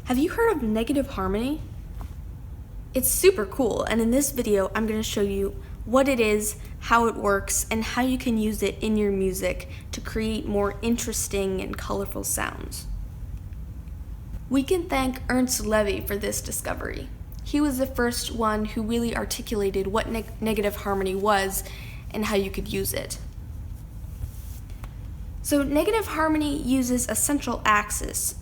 Have you heard of negative harmony? It's super cool, and in this video I'm going to show you what it is, how it works, and how you can use it in your music to create more interesting and colorful sounds. We can thank Ernst Levy for this discovery. He was the first one who really articulated what negative harmony was and how you could use it. So negative harmony uses a central axis.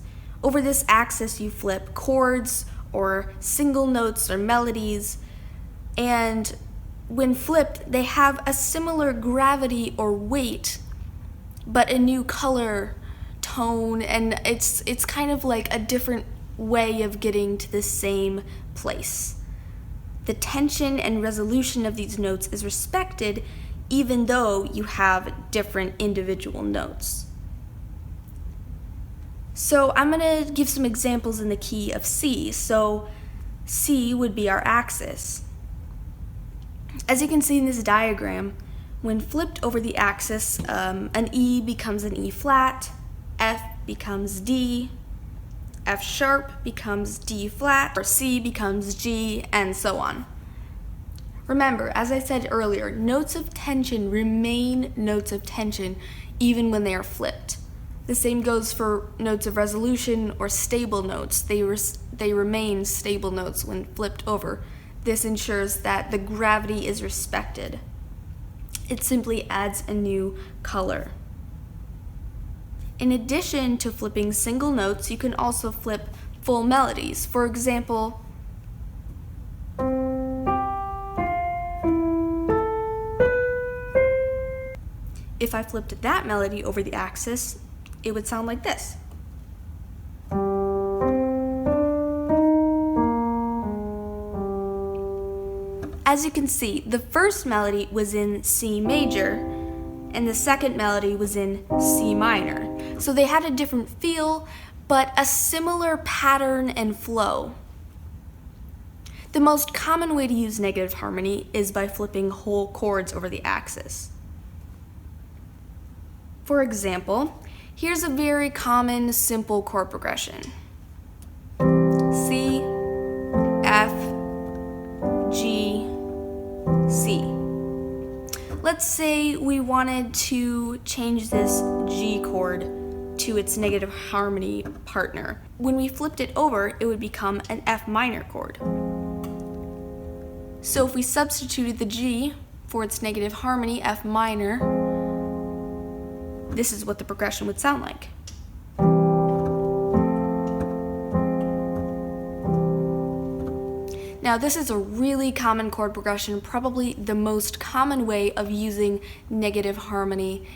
Over this axis you flip chords or single notes or melodies, and when flipped they have a similar gravity or weight but a new color, tone, and it's kind of like a different way of getting to the same place. The tension and resolution of these notes is respected even though you have different individual notes. So I'm going to give some examples in the key of C. So C would be our axis. As you can see in this diagram, when flipped over the axis, an E becomes an E flat, F becomes D, F sharp becomes D flat, or C becomes G, and so on. Remember, as I said earlier, notes of tension remain notes of tension even when they are flipped. The same goes for notes of resolution or stable notes. They remain stable notes when flipped over. This ensures that the gravity is respected. It simply adds a new color. In addition to flipping single notes, you can also flip full melodies. For example, if I flipped that melody over the axis, it would sound like this. As you can see, the first melody was in C major, and the second melody was in C minor. So they had a different feel, but a similar pattern and flow. The most common way to use negative harmony is by flipping whole chords over the axis. For example, here's a very common simple chord progression. C, F, G, C. Let's say we wanted to change this G chord to its negative harmony partner. When we flipped it over, it would become an F minor chord. So if we substituted the G for its negative harmony, F minor, this is what the progression would sound like. Now this is a really common chord progression, probably the most common way of using negative harmony.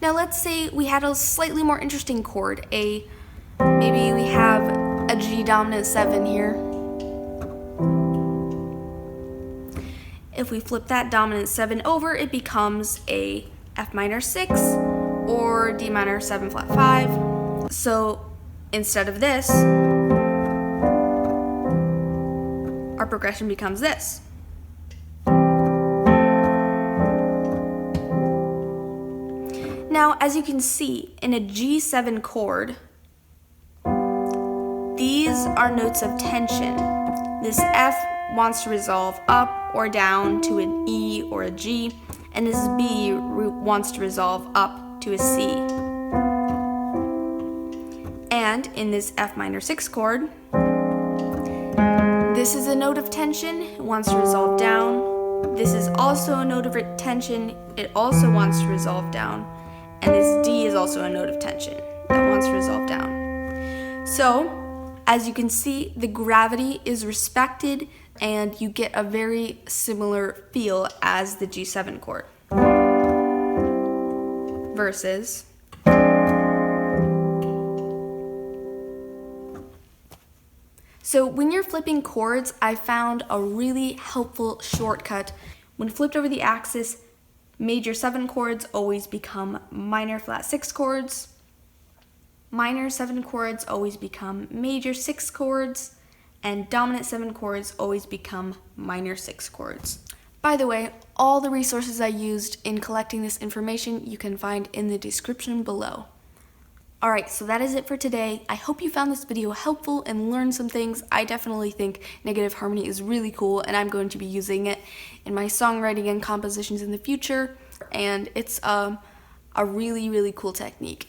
Now let's say we had a slightly more interesting chord, maybe we have a G dominant 7 here. If we flip that dominant 7 over, it becomes a F minor 6 or D minor 7 flat 5. So instead of this, our progression becomes this. Now, as you can see, in a G7 chord, these are notes of tension. This F wants to resolve up or down to an E or a G, and this B wants to resolve up to a C. And in this F minor 6 chord, this is a note of tension, it wants to resolve down. This is also a note of tension, it also wants to resolve down. And this D is also a note of tension that wants to resolve down. So, as you can see, the gravity is respected and you get a very similar feel as the G7 chord. Versus so when you're flipping chords, I found a really helpful shortcut. When flipped over the axis, major 7 chords always become minor flat 6 chords. Minor 7 chords always become major 6 chords, and dominant 7 chords always become minor 6 chords. By the way, all the resources I used in collecting this information you can find in the description below. Alright, so that is it for today. I hope you found this video helpful and learned some things. I definitely think negative harmony is really cool, and I'm going to be using it in my songwriting and compositions in the future, and it's a really, really cool technique.